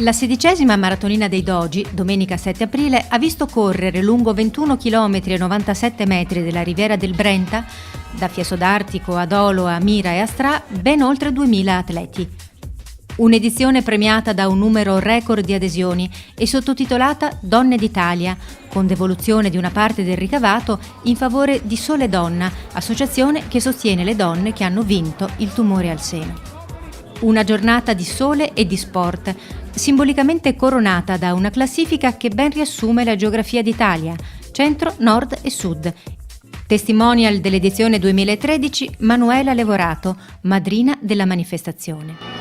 La 16ª maratonina dei Dogi, domenica 7 aprile, ha visto correre lungo 21 km e 97 metri della riviera del Brenta, da Fieso d'Artico ad Olo a Mira e a Stra, ben oltre 2000 atleti. Un'edizione premiata da un numero record di adesioni e sottotitolata Donne d'Italia, con devoluzione di una parte del ricavato in favore di Sole Donna, associazione che sostiene le donne che hanno vinto il tumore al seno. Una giornata di sole e di sport, simbolicamente coronata da una classifica che ben riassume la geografia d'Italia, centro, nord e sud. Testimonial dell'edizione 2013, Manuela Levorato, madrina della manifestazione.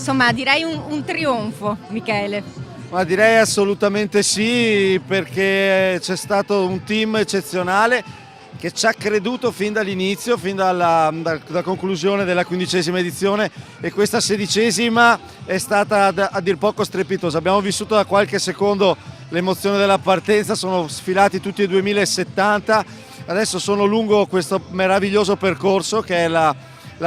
Insomma, direi un trionfo, Michele. Ma direi assolutamente sì, perché c'è stato un team eccezionale che ci ha creduto fin dall'inizio, fin dalla conclusione della 15ª edizione, e questa 16ª è stata a dir poco strepitosa. Abbiamo vissuto da qualche secondo l'emozione della partenza, sono sfilati tutti e 2070, adesso sono lungo questo meraviglioso percorso che è la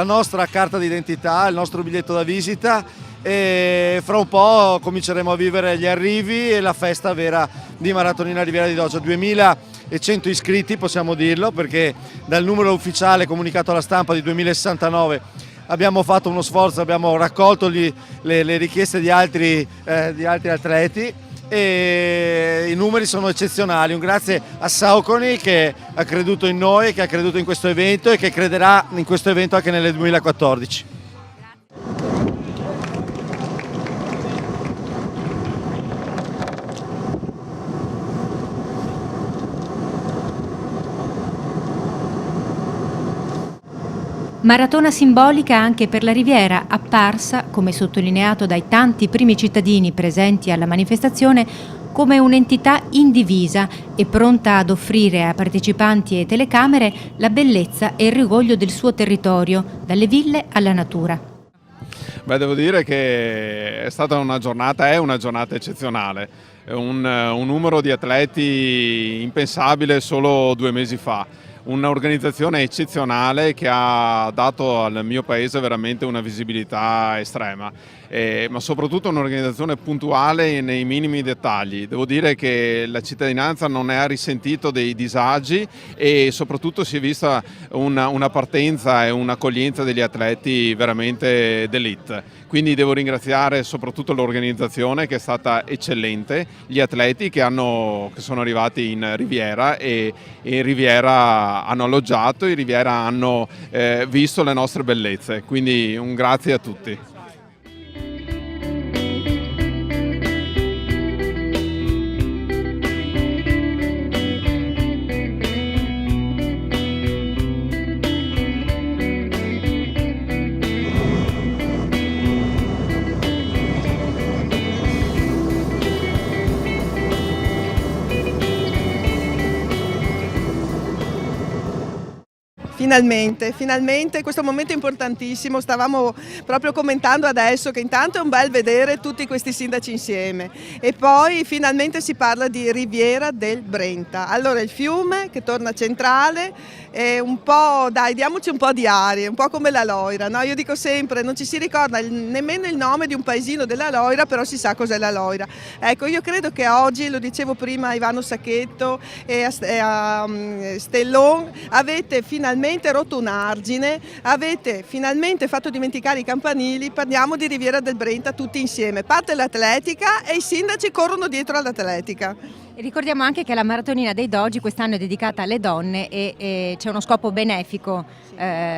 nostra carta d'identità, il nostro biglietto da visita, e fra un po' cominceremo a vivere gli arrivi e la festa vera di Maratonina Riviera di Dogia. 2100 iscritti, possiamo dirlo, perché dal numero ufficiale comunicato alla stampa di 2069 abbiamo fatto uno sforzo, abbiamo raccolto le richieste di altri atleti, e i numeri sono eccezionali. Un grazie a Saucony che ha creduto in noi, che ha creduto in questo evento e che crederà in questo evento anche nel 2014. Maratona simbolica anche per la Riviera, apparsa, come sottolineato dai tanti primi cittadini presenti alla manifestazione, come un'entità indivisa e pronta ad offrire a partecipanti e telecamere la bellezza e il rigoglio del suo territorio, dalle ville alla natura. Beh, devo dire che è stata una giornata eccezionale, un numero di atleti impensabile solo 2 mesi fa. Un'organizzazione eccezionale che ha dato al mio paese veramente una visibilità estrema, ma soprattutto un'organizzazione puntuale nei minimi dettagli. Devo dire che la cittadinanza non ne ha risentito dei disagi e soprattutto si è vista una partenza e un'accoglienza degli atleti veramente d'élite. Quindi devo ringraziare soprattutto l'organizzazione, che è stata eccellente, gli atleti che sono arrivati in Riviera e in Riviera hanno alloggiato, in Riviera hanno visto le nostre bellezze, quindi un grazie a tutti. Finalmente, questo momento importantissimo. Stavamo proprio commentando adesso che intanto è un bel vedere tutti questi sindaci insieme, e poi finalmente si parla di Riviera del Brenta. Allora il fiume che torna centrale, un po', dai, diamoci un po' di aria, un po' come la Loira, no? Io dico sempre, non ci si ricorda nemmeno il nome di un paesino della Loira, però si sa cos'è la Loira. Ecco, io credo che oggi, lo dicevo prima a Ivano Sacchetto e a Stellon, avete finalmente finalmente rotto un argine, avete finalmente fatto dimenticare i campanili, parliamo di Riviera del Brenta tutti insieme. Parte l'atletica e i sindaci corrono dietro all'atletica. E ricordiamo anche che la Maratonina dei Dogi quest'anno è dedicata alle donne e c'è uno scopo benefico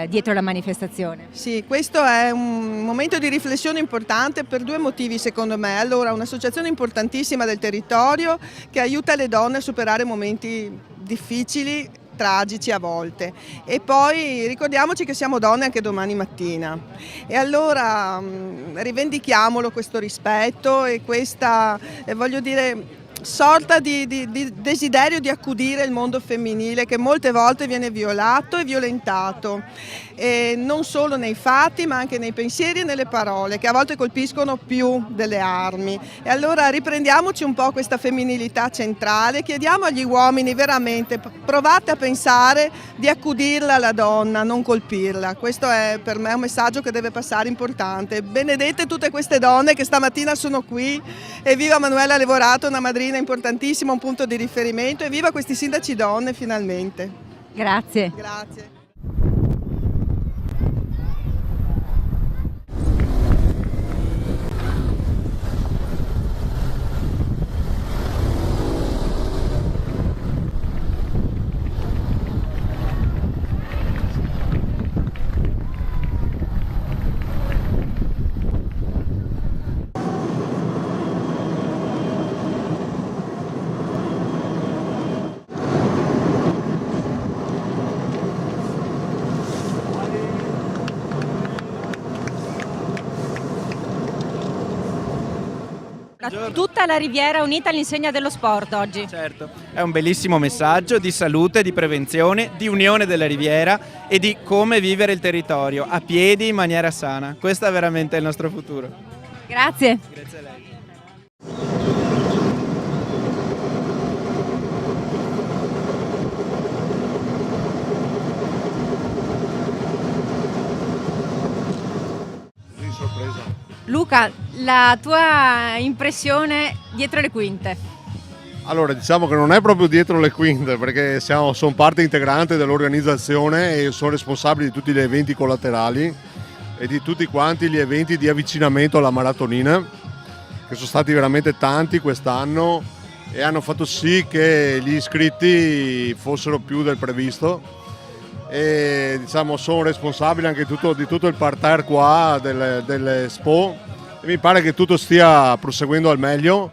dietro la manifestazione. Sì, questo è un momento di riflessione importante per due motivi secondo me. Allora, un'associazione importantissima del territorio che aiuta le donne a superare momenti difficili, tragici a volte, e poi ricordiamoci che siamo donne anche domani mattina e allora rivendichiamolo questo rispetto e questa, voglio dire, sorta di desiderio di accudire il mondo femminile che molte volte viene violato e violentato, e non solo nei fatti ma anche nei pensieri e nelle parole che a volte colpiscono più delle armi. E allora riprendiamoci un po' questa femminilità centrale, chiediamo agli uomini veramente, provate a pensare di accudirla la donna, non colpirla. Questo è per me un messaggio che deve passare importante. Benedette tutte queste donne che stamattina sono qui, e viva Manuela Levorato, una madrina importantissima, un punto di riferimento, e viva questi sindaci donne finalmente. Grazie. Grazie. Tutta la Riviera unita all'insegna dello sport oggi. Certo, è un bellissimo messaggio di salute, di prevenzione, di unione della Riviera e di come vivere il territorio a piedi in maniera sana. Questo è veramente il nostro futuro. Grazie. Grazie a lei. Luca, la tua impressione dietro le quinte? Allora, diciamo che non è proprio dietro le quinte, perché sono parte integrante dell'organizzazione e sono responsabile di tutti gli eventi collaterali e di tutti quanti gli eventi di avvicinamento alla maratonina, che sono stati veramente tanti quest'anno e hanno fatto sì che gli iscritti fossero più del previsto. E diciamo sono responsabile anche di tutto il parterre qua dell'Expo, e mi pare che tutto stia proseguendo al meglio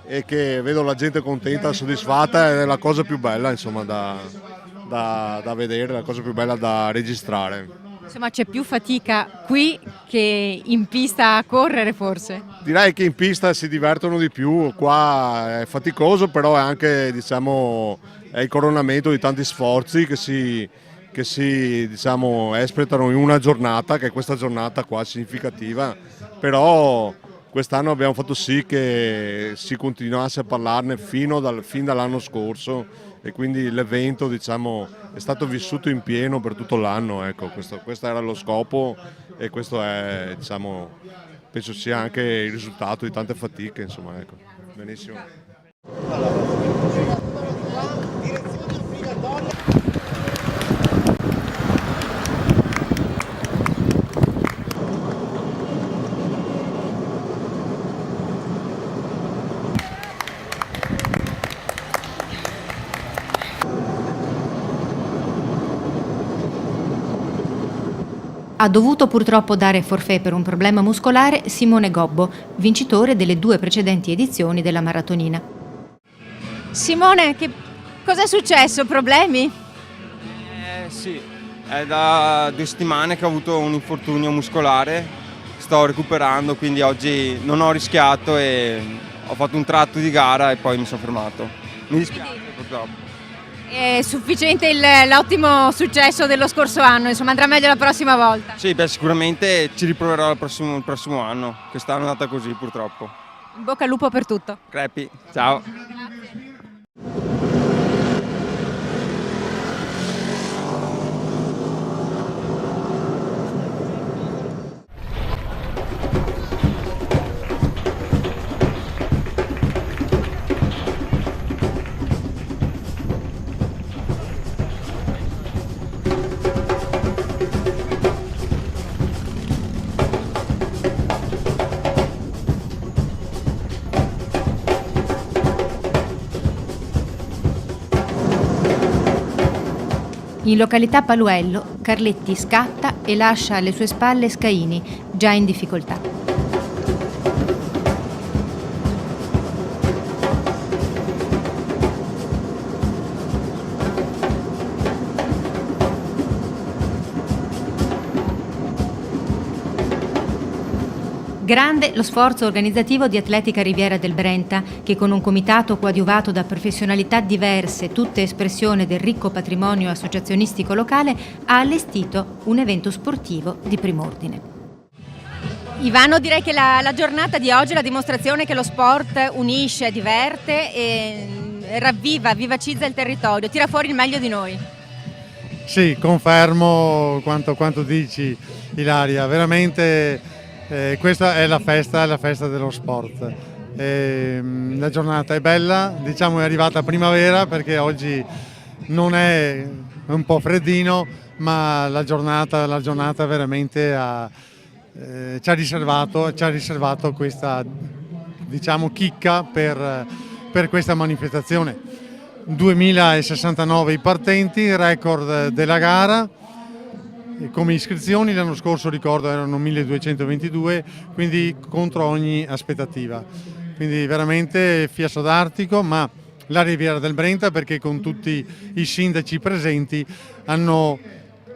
e che vedo la gente contenta, soddisfatta, ed è la cosa più bella insomma da vedere, la cosa più bella da registrare. Insomma, c'è più fatica qui che in pista a correre forse? Direi che in pista si divertono di più, qua è faticoso, però è anche diciamo è il coronamento di tanti sforzi che si diciamo espletano in una giornata, che è questa giornata qua significativa, però quest'anno abbiamo fatto sì che si continuasse a parlarne fin dall'anno scorso, e quindi l'evento diciamo è stato vissuto in pieno per tutto l'anno, ecco, questo era lo scopo e questo è diciamo penso sia anche il risultato di tante fatiche, insomma, ecco. Benissimo. Ha dovuto purtroppo dare forfait per un problema muscolare Simone Gobbo, vincitore delle 2 precedenti edizioni della maratonina. Simone, cosa è successo? Problemi? Sì, è da 2 settimane che ho avuto un infortunio muscolare, sto recuperando, quindi oggi non ho rischiato e ho fatto un tratto di gara e poi mi sono fermato. Mi dispiace purtroppo. È sufficiente l'ottimo successo dello scorso anno, insomma andrà meglio la prossima volta? Sì, sicuramente ci riproverò il prossimo anno, quest'anno è andata così purtroppo. In bocca al lupo per tutto. Crepi, ciao. In località Paluello, Carletti scatta e lascia alle sue spalle Scaini, già in difficoltà. Grande lo sforzo organizzativo di Atletica Riviera del Brenta, che con un comitato coadiuvato da professionalità diverse, tutte espressione del ricco patrimonio associazionistico locale, ha allestito un evento sportivo di prim'ordine. Ivano, direi che la giornata di oggi è la dimostrazione che lo sport unisce, diverte e ravviva, vivacizza il territorio, tira fuori il meglio di noi. Sì, confermo quanto dici, Ilaria, veramente questa è la festa dello sport. La giornata è bella, diciamo è arrivata primavera perché oggi non è un po' freddino, ma la giornata veramente ci ha riservato questa, diciamo, chicca per questa manifestazione. 2069 i partenti, record della gara. Come iscrizioni l'anno scorso, ricordo, erano 1222, quindi contro ogni aspettativa. Quindi veramente Fiasso d'Artico, ma la Riviera del Brenta, perché con tutti i sindaci presenti hanno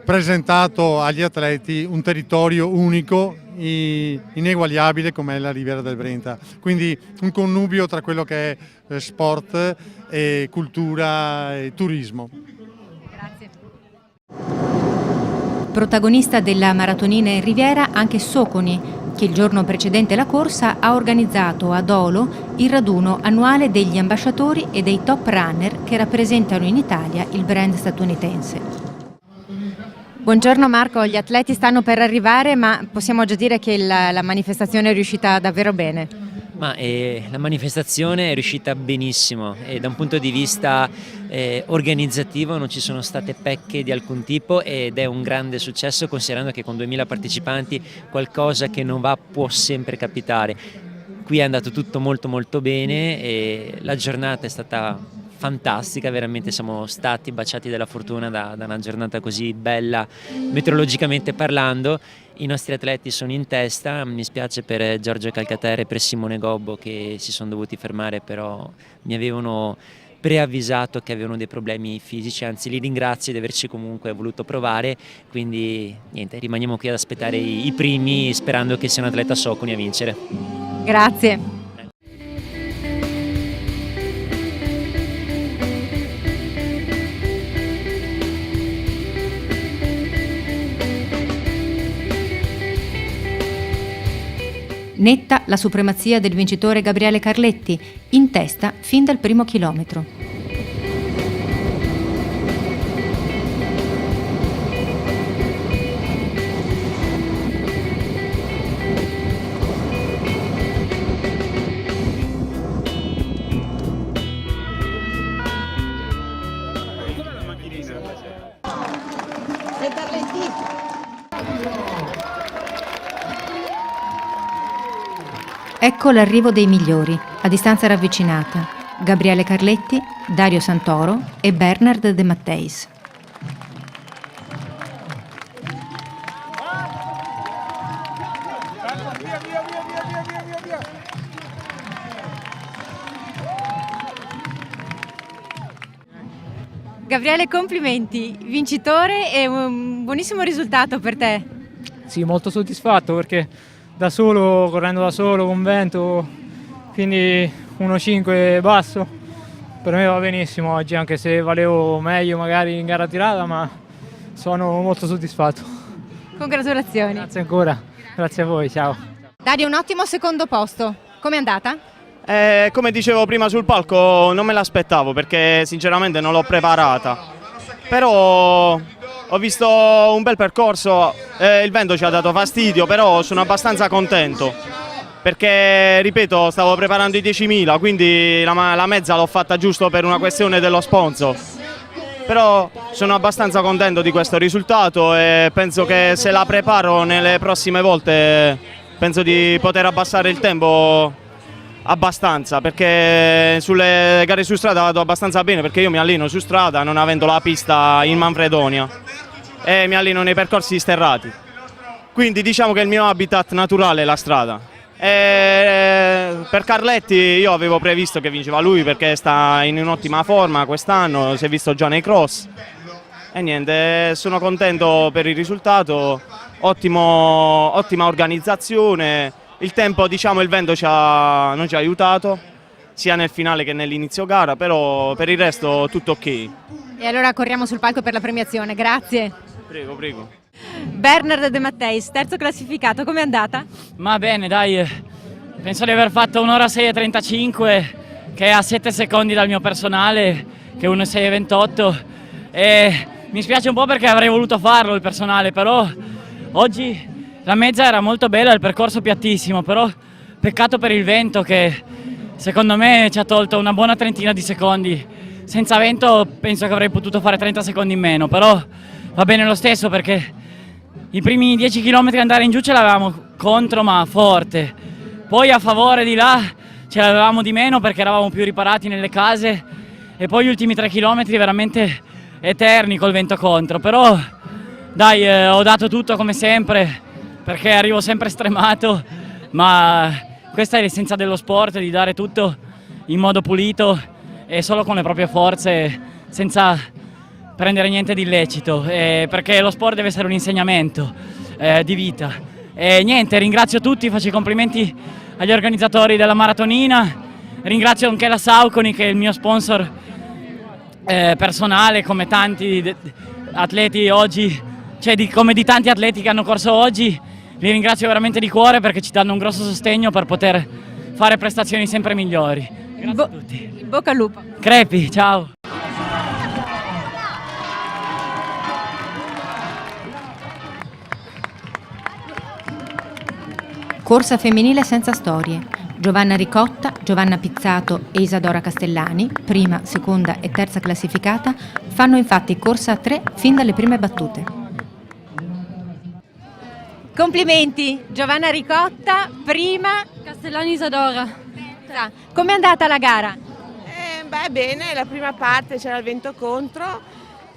presentato agli atleti un territorio unico, ineguagliabile come è la Riviera del Brenta. Quindi un connubio tra quello che è sport e cultura e turismo. Grazie. Protagonista della maratonina in Riviera anche Soconi, che il giorno precedente la corsa ha organizzato a Dolo il raduno annuale degli ambasciatori e dei top runner che rappresentano in Italia il brand statunitense. Buongiorno Marco, gli atleti stanno per arrivare, ma possiamo già dire che la manifestazione è riuscita davvero bene. La manifestazione è riuscita benissimo e da un punto di vista organizzativo non ci sono state pecche di alcun tipo ed è un grande successo, considerando che con 2000 partecipanti qualcosa che non va può sempre capitare. Qui è andato tutto molto molto bene e la giornata è stata fantastica, veramente siamo stati baciati dalla fortuna da una giornata così bella meteorologicamente parlando. I nostri atleti sono in testa, mi spiace per Giorgio Calcaterra e per Simone Gobbo che si sono dovuti fermare, però mi avevano preavvisato che avevano dei problemi fisici, anzi li ringrazio di averci comunque voluto provare, quindi niente, rimaniamo qui ad aspettare i primi sperando che sia un atleta Soconi a vincere. Grazie. Netta la supremazia del vincitore Gabriele Carletti, in testa fin dal primo chilometro. Ecco l'arrivo dei migliori, a distanza ravvicinata, Gabriele Carletti, Dario Santoro e Bernard De Matteis. Gabriele, complimenti, vincitore e un buonissimo risultato per te. Sì, molto soddisfatto perché da solo, correndo da solo, con vento, quindi 1.5 basso, per me va benissimo oggi, anche se valevo meglio magari in gara tirata, ma sono molto soddisfatto. Congratulazioni. Grazie ancora, grazie a voi, ciao. Dario, un ottimo secondo posto, com'è andata? Come dicevo prima sul palco non me l'aspettavo perché sinceramente non l'ho preparata, però ho visto un bel percorso, il vento ci ha dato fastidio, però sono abbastanza contento perché, ripeto, stavo preparando i 10.000, quindi la mezza l'ho fatta giusto per una questione dello sponsor, però sono abbastanza contento di questo risultato e penso che se la preparo nelle prossime volte penso di poter abbassare il tempo abbastanza, perché sulle gare su strada vado abbastanza bene, perché io mi alleno su strada non avendo la pista in Manfredonia e mi alleno nei percorsi sterrati, quindi diciamo che il mio habitat naturale è la strada. Per Carletti io avevo previsto che vinceva lui perché sta in un'ottima forma quest'anno, si è visto già nei cross e niente, sono contento per il risultato, ottima organizzazione. Il tempo, diciamo, il vento non ci ha aiutato sia nel finale che nell'inizio gara, però per il resto tutto ok. E allora corriamo sul palco per la premiazione, grazie. Prego, prego. Bernard De Matteis, terzo classificato, com'è andata? Ma bene, dai, penso di aver fatto 1 ora 6:35, che è a 7 secondi dal mio personale, che è 1:6:28, e mi spiace un po' perché avrei voluto farlo il personale, però oggi la mezza era molto bella, il percorso piattissimo, però peccato per il vento che secondo me ci ha tolto una buona trentina di secondi. Senza vento penso che avrei potuto fare 30 secondi in meno, però va bene lo stesso perché i primi 10 km andare in giù ce l'avevamo contro ma forte, poi a favore di là ce l'avevamo di meno perché eravamo più riparati nelle case e poi gli ultimi 3 km veramente eterni col vento contro, però dai, ho dato tutto come sempre perché arrivo sempre stremato, ma questa è l'essenza dello sport, di dare tutto in modo pulito e solo con le proprie forze, senza prendere niente di illecito, perché lo sport deve essere un insegnamento di vita. E niente, ringrazio tutti, faccio i complimenti agli organizzatori della maratonina, ringrazio anche la Saucony che è il mio sponsor personale, come tanti atleti oggi, cioè come di tanti atleti che hanno corso oggi. Li ringrazio veramente di cuore perché ci danno un grosso sostegno per poter fare prestazioni sempre migliori. Grazie a tutti. In bocca al lupo. Crepi, ciao. Corsa femminile senza storie. Giovanna Ricotta, Giovanna Pizzato e Isadora Castellani, prima, seconda e terza classificata, fanno infatti corsa a 3 fin dalle prime battute. Complimenti, Giovanna Ricotta, prima, Castellani Isadora. Com'è andata la gara? Bene, la prima parte c'era il vento contro,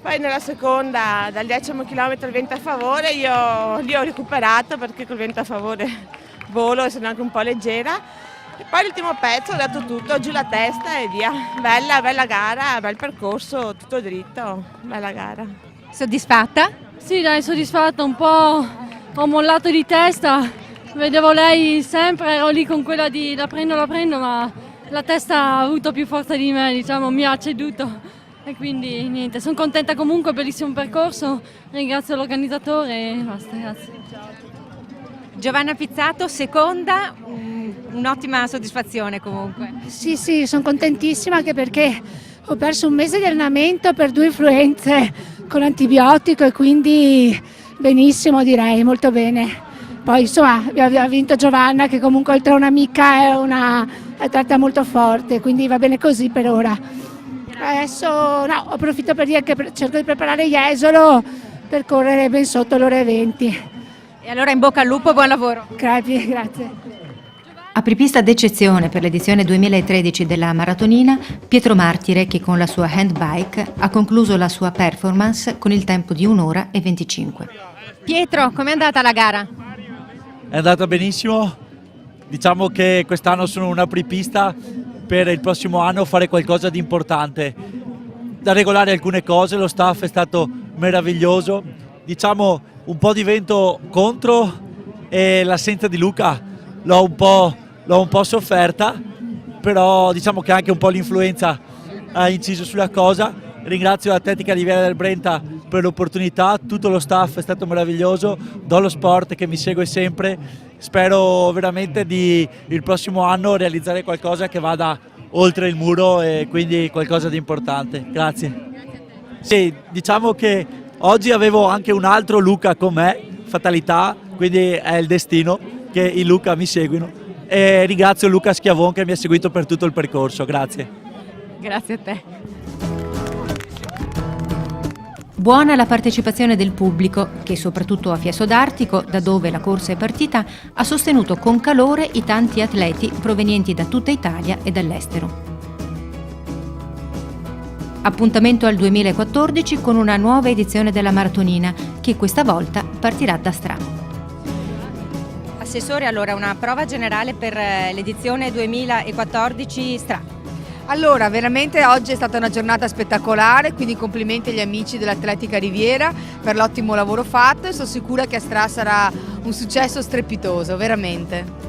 poi nella seconda dal 10° chilometro il vento a favore, io lì ho recuperato perché col vento a favore volo e sono anche un po' leggera. E poi l'ultimo pezzo ho dato tutto, giù la testa e via. Bella gara, bel percorso, tutto dritto, bella gara. Soddisfatta? Sì dai, soddisfatta, un po'. Ho mollato di testa, vedevo lei sempre, ero lì con quella di la prendo, ma la testa ha avuto più forza di me, diciamo, mi ha ceduto e quindi niente, sono contenta comunque, bellissimo percorso, ringrazio l'organizzatore e basta, grazie. Giovanna Pizzato, seconda, un'ottima soddisfazione comunque. Sì, sono contentissima anche perché ho perso un mese di allenamento per 2 influenze con antibiotico e quindi benissimo, direi, molto bene. Poi insomma abbiamo vinto Giovanna che comunque oltre a un'amica è una atleta molto forte, quindi va bene così per ora. Adesso approfitto per dire che cerco di preparare Jesolo per correre ben sotto l'ora 20. E allora in bocca al lupo, buon lavoro. Grazie. Apripista d'eccezione per l'edizione 2013 della maratonina, Pietro Martire che con la sua handbike ha concluso la sua performance con il tempo di 1 ora e 25. Pietro, com'è andata la gara? È andata benissimo, diciamo che quest'anno sono un apripista per il prossimo anno fare qualcosa di importante. Da regolare alcune cose, lo staff è stato meraviglioso, diciamo un po' di vento contro e l'assenza di Luca l'ho un po' sofferta, però diciamo che anche un po' l'influenza ha inciso sulla cosa. Ringrazio l'Atletica Riviera del Brenta per l'opportunità, tutto lo staff è stato meraviglioso, Dollo Sport che mi segue sempre, spero veramente il prossimo anno realizzare qualcosa che vada oltre il muro e quindi qualcosa di importante. Grazie. Sì, diciamo che oggi avevo anche un altro Luca con me, fatalità, quindi è il destino che i Luca mi seguono e ringrazio Luca Schiavon che mi ha seguito per tutto il percorso, grazie. Grazie a te. Buona la partecipazione del pubblico, che soprattutto a Fieso d'Artico, da dove la corsa è partita, ha sostenuto con calore i tanti atleti provenienti da tutta Italia e dall'estero. Appuntamento al 2014 con una nuova edizione della Maratonina, che questa volta partirà da Stra. Assessore, allora una prova generale per l'edizione 2014 Stra. Allora, veramente oggi è stata una giornata spettacolare, quindi complimenti agli amici dell'Atletica Riviera per l'ottimo lavoro fatto e sono sicura che a Stra sarà un successo strepitoso, veramente.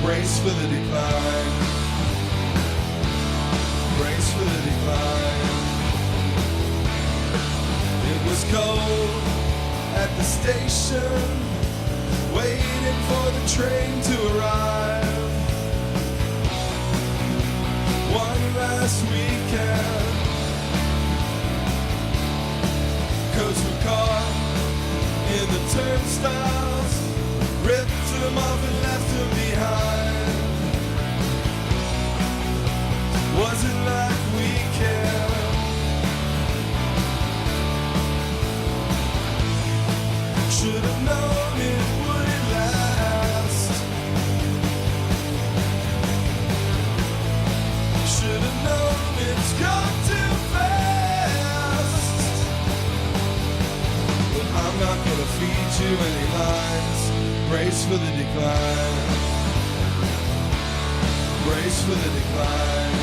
Brace for the decline. Brace for the decline. It was cold at the station, waiting for the train to arrive. One last weekend, 'cause we're caught in the turnstiles, ripped them off and left them behind. Was it like we cared? Should have known it wouldn't last. Should have known it's gone too fast. But I'm not gonna feed you any lines. Brace for the decline. Brace for the decline.